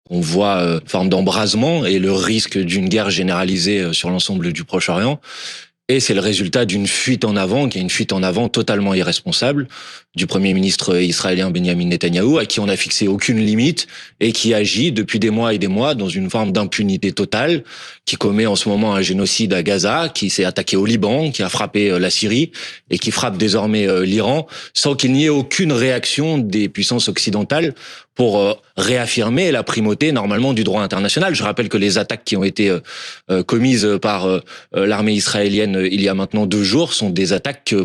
On voit une forme d'embrasement et le risque d'une guerre généralisée sur l'ensemble du Proche-Orient. Et c'est le résultat d'une fuite en avant, qui est une fuite en avant totalement irresponsable du Premier ministre israélien Benjamin Netanyahou, à qui on n'a fixé aucune limite et qui agit depuis des mois et des mois dans une forme d'impunité totale, qui commet en ce moment un génocide à Gaza, qui s'est attaqué au Liban, qui a frappé la Syrie et qui frappe désormais l'Iran, sans qu'il n'y ait aucune réaction des puissances occidentales pour réaffirmer la primauté normalement du droit international. Je rappelle que les attaques qui ont été commises par l'armée israélienne il y a maintenant 2 jours sont des attaques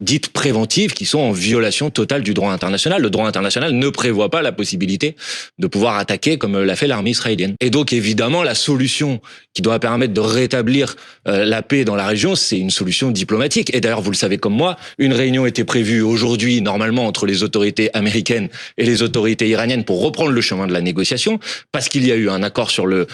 dites préventives qui sont en violation totale du droit international. Le droit international ne prévoit pas la possibilité de pouvoir attaquer comme l'a fait l'armée israélienne. Et donc évidemment, la solution qui doit permettre de rétablir la paix dans la région, c'est une solution diplomatique. Et d'ailleurs, vous le savez comme moi, une réunion était prévue aujourd'hui, normalement, entre les autorités américaines et les autorités iraniennes pour reprendre le chemin de la négociation, parce qu'il y a eu un accord sur le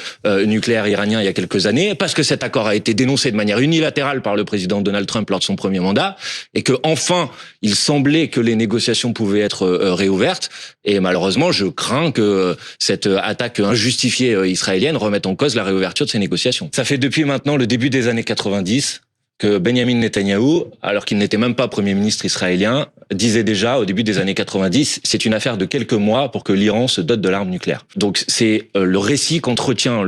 nucléaire iranien il y a quelques années, parce que cet accord a été dénoncé de manière unilatérale par le président Donald Trump lors de son premier mandat, et que enfin, il semblait que les négociations pouvaient être réouvertes. Et malheureusement, je crains que cette attaque injustifiée israélienne remette en cause la réouverture de ces négociations. Ça fait depuis maintenant le début des années 90 que Benjamin Netanyahou, alors qu'il n'était même pas Premier ministre israélien, disait déjà au début des années 90, c'est une affaire de quelques mois pour que l'Iran se dote de l'arme nucléaire. Donc c'est le récit qu'entretient le